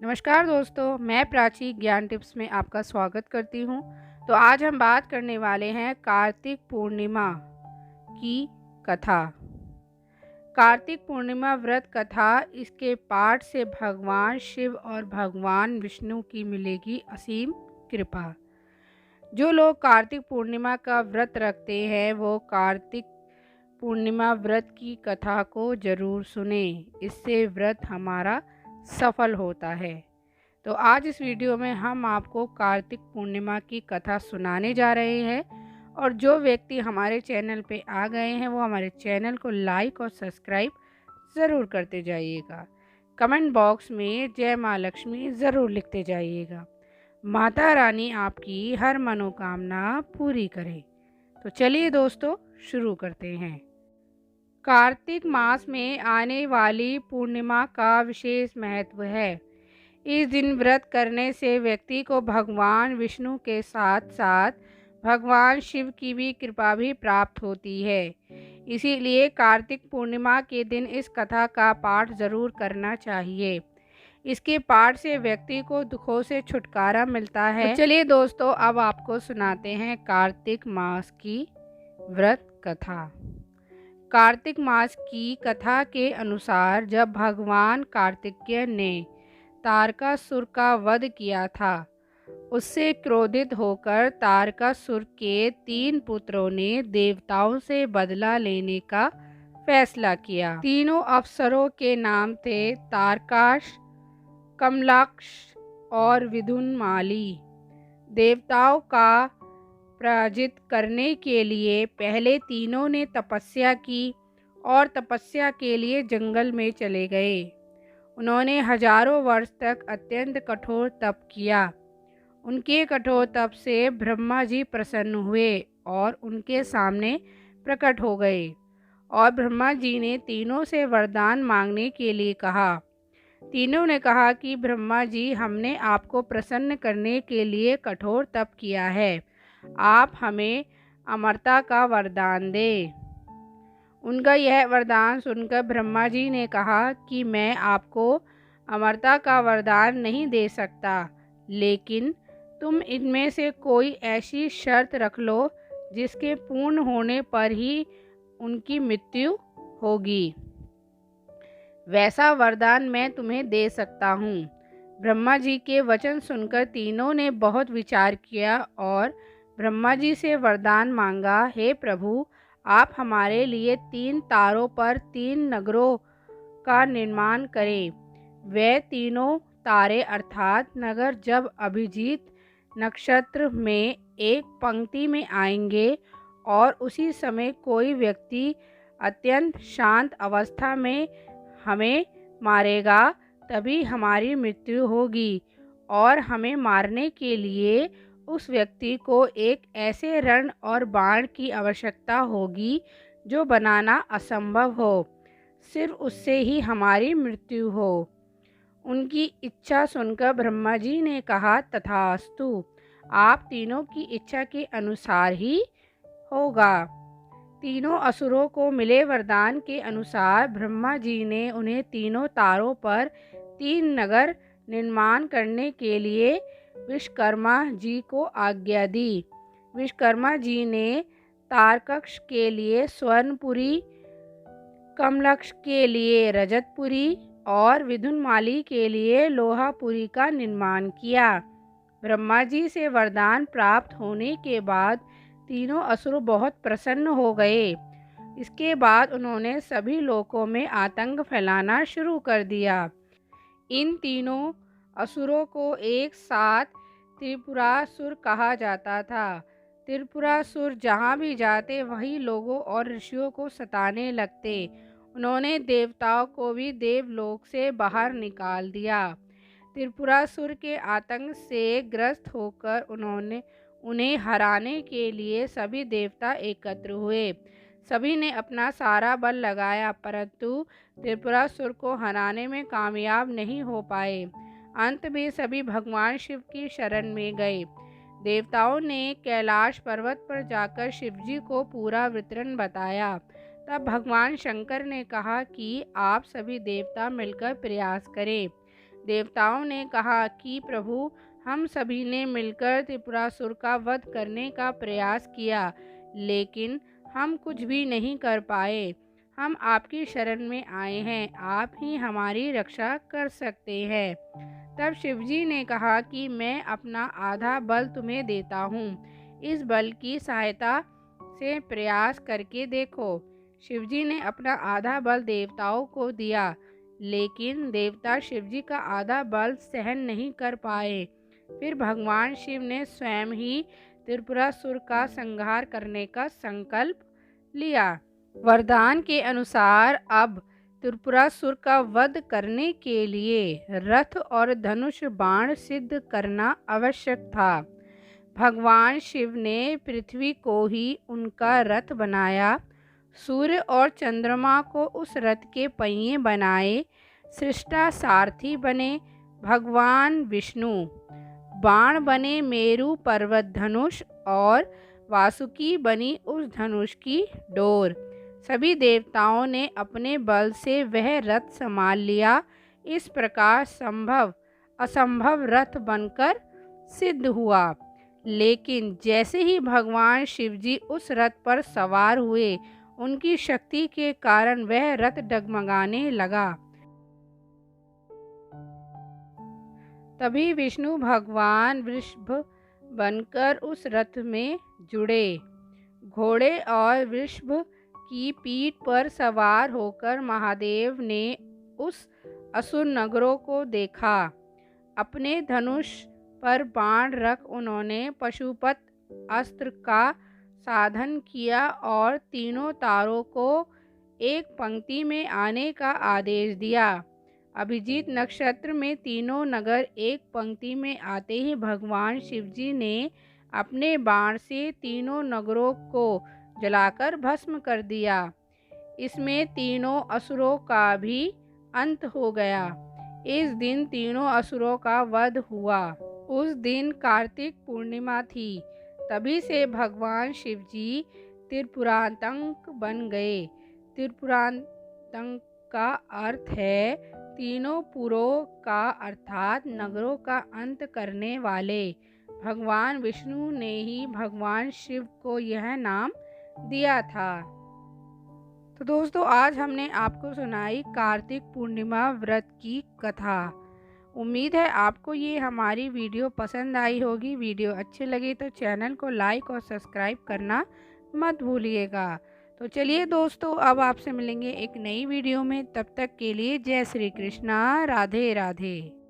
नमस्कार दोस्तों, मैं प्राची ज्ञान टिप्स में आपका स्वागत करती हूँ। तो आज हम बात करने वाले हैं कार्तिक पूर्णिमा की कथा। कार्तिक पूर्णिमा व्रत कथा, इसके पाठ से भगवान शिव और भगवान विष्णु की मिलेगी असीम कृपा। जो लोग कार्तिक पूर्णिमा का व्रत रखते हैं वो कार्तिक पूर्णिमा व्रत की कथा को जरूर सुने, इससे व्रत हमारा सफल होता है। तो आज इस वीडियो में हम आपको कार्तिक पूर्णिमा की कथा सुनाने जा रहे हैं और जो व्यक्ति हमारे चैनल पे आ गए हैं वो हमारे चैनल को लाइक और सब्सक्राइब ज़रूर करते जाइएगा। कमेंट बॉक्स में जय माँ लक्ष्मी ज़रूर लिखते जाइएगा। माता रानी आपकी हर मनोकामना पूरी करे। तो चलिए दोस्तों, शुरू करते हैं। कार्तिक मास में आने वाली पूर्णिमा का विशेष महत्व है। इस दिन व्रत करने से व्यक्ति को भगवान विष्णु के साथ साथ भगवान शिव की भी कृपा भी प्राप्त होती है। इसीलिए कार्तिक पूर्णिमा के दिन इस कथा का पाठ जरूर करना चाहिए। इसके पाठ से व्यक्ति को दुखों से छुटकारा मिलता है। तो चलिए दोस्तों, अब आपको सुनाते हैं कार्तिक मास की व्रत कथा। कार्तिक मास की कथा के अनुसार जब भगवान कार्तिकेय ने तारकासुर का वध किया था, उससे क्रोधित होकर तारकासुर के 3 पुत्रों ने देवताओं से बदला लेने का फैसला किया। तीनों अप्सरों के नाम थे तारकाश, कमलाक्ष और विदुनमाली। देवताओं का पराजित करने के लिए पहले तीनों ने तपस्या की और तपस्या के लिए जंगल में चले गए। उन्होंने हजारों वर्ष तक अत्यंत कठोर तप किया। उनके कठोर तप से ब्रह्मा जी प्रसन्न हुए और उनके सामने प्रकट हो गए और ब्रह्मा जी ने तीनों से वरदान मांगने के लिए कहा। तीनों ने कहा कि ब्रह्मा जी, हमने आपको प्रसन्न करने के लिए कठोर तप किया है, आप हमें अमरता का वरदान दें। उनका यह वरदान सुनकर ब्रह्मा जी ने कहा कि मैं आपको अमरता का वरदान नहीं दे सकता, लेकिन तुम इनमें से कोई ऐसी शर्त रख लो जिसके पूर्ण होने पर ही उनकी मृत्यु होगी। वैसा वरदान मैं तुम्हें दे सकता हूँ। ब्रह्मा जी के वचन सुनकर तीनों ने बहुत विचार किया और ब्रह्मा जी से वरदान मांगा, हे प्रभु, आप हमारे लिए 3 तारों पर 3 नगरों का निर्माण करें। वे तीनों तारे अर्थात नगर जब अभिजीत नक्षत्र में एक पंक्ति में आएंगे और उसी समय कोई व्यक्ति अत्यंत शांत अवस्था में हमें मारेगा, तभी हमारी मृत्यु होगी और हमें मारने के लिए उस व्यक्ति को एक ऐसे रण और बाण की आवश्यकता होगी जो बनाना असंभव हो, सिर्फ उससे ही हमारी मृत्यु हो। उनकी इच्छा सुनकर ब्रह्मा जी ने कहा, तथास्तु, आप तीनों की इच्छा के अनुसार ही होगा। तीनों असुरों को मिले वरदान के अनुसार ब्रह्मा जी ने उन्हें तीनों तारों पर 3 नगर निर्माण करने के लिए विश्वकर्मा जी को आज्ञा दी। विश्वकर्मा जी ने तारकक्ष के लिए स्वर्णपुरी, कमलक्ष के लिए रजतपुरी और विदुनमाली के लिए लोहापुरी का निर्माण किया। ब्रह्मा जी से वरदान प्राप्त होने के बाद तीनों असुर बहुत प्रसन्न हो गए। इसके बाद उन्होंने सभी लोकों में आतंक फैलाना शुरू कर दिया। इन तीनों असुरों को एक साथ त्रिपुरासुर कहा जाता था। त्रिपुरासुर जहाँ भी जाते वहीं लोगों और ऋषियों को सताने लगते। उन्होंने देवताओं को भी देवलोक से बाहर निकाल दिया। त्रिपुरासुर के आतंक से ग्रस्त होकर उन्हें हराने के लिए सभी देवता एकत्र हुए। सभी ने अपना सारा बल लगाया, परंतु त्रिपुरासुर को हराने में कामयाब नहीं हो पाए। अंत में सभी भगवान शिव की शरण में गए। देवताओं ने कैलाश पर्वत पर जाकर शिवजी को पूरा वितरण बताया। तब भगवान शंकर ने कहा कि आप सभी देवता मिलकर प्रयास करें। देवताओं ने कहा कि प्रभु, हम सभी ने मिलकर त्रिपुरासुर का वध करने का प्रयास किया, लेकिन हम कुछ भी नहीं कर पाए। हम आपकी शरण में आए हैं, आप ही हमारी रक्षा कर सकते हैं। तब शिवजी ने कहा कि मैं अपना आधा बल तुम्हें देता हूँ, इस बल की सहायता से प्रयास करके देखो। शिवजी ने अपना आधा बल देवताओं को दिया, लेकिन देवता शिवजी का आधा बल सहन नहीं कर पाए। फिर भगवान शिव ने स्वयं ही त्रिपुरासुर का संहार करने का संकल्प लिया। वरदान के अनुसार अब त्रिपुरासुर का वध करने के लिए रथ और धनुष बाण सिद्ध करना आवश्यक था। भगवान शिव ने पृथ्वी को ही उनका रथ बनाया, सूर्य और चंद्रमा को उस रथ के पहिए बनाए, सृष्टा सारथी बने भगवान विष्णु, बाण बने मेरु पर्वत धनुष और वासुकी बनी उस धनुष की डोर। सभी देवताओं ने अपने बल से वह रथ संभाल लिया। इस प्रकार संभव असंभव रथ बनकर सिद्ध हुआ। लेकिन जैसे ही भगवान शिवजी उस रथ पर सवार हुए, उनकी शक्ति के कारण वह रथ डगमगाने लगा। तभी विष्णु भगवान वृषभ बनकर उस रथ में जुड़े। घोड़े और वृषभ की पीठ पर सवार होकर महादेव ने उस असुर नगरों को देखा। अपने धनुष पर बाण रख उन्होंने पशुपत अस्त्र का साधन किया और तीनों तारों को एक पंक्ति में आने का आदेश दिया। अभिजीत नक्षत्र में तीनों नगर एक पंक्ति में आते ही भगवान शिवजी ने अपने बाण से तीनों नगरों को जलाकर भस्म कर दिया। इसमें तीनों असुरों का भी अंत हो गया। इस दिन तीनों असुरों का वध हुआ। उस दिन कार्तिक पूर्णिमा थी। तभी से भगवान शिवजी त्रिपुरांतक बन गए। त्रिपुरांतक का अर्थ है तीनों पुरों का अर्थात नगरों का अंत करने वाले। भगवान विष्णु ने ही भगवान शिव को यह नाम दिया था। तो दोस्तों, आज हमने आपको सुनाई कार्तिक पूर्णिमा व्रत की कथा। उम्मीद है आपको ये हमारी वीडियो पसंद आई होगी। वीडियो अच्छी लगी तो चैनल को लाइक और सब्सक्राइब करना मत भूलिएगा। तो चलिए दोस्तों, अब आपसे मिलेंगे एक नई वीडियो में। तब तक के लिए जय श्री कृष्णा, राधे राधे।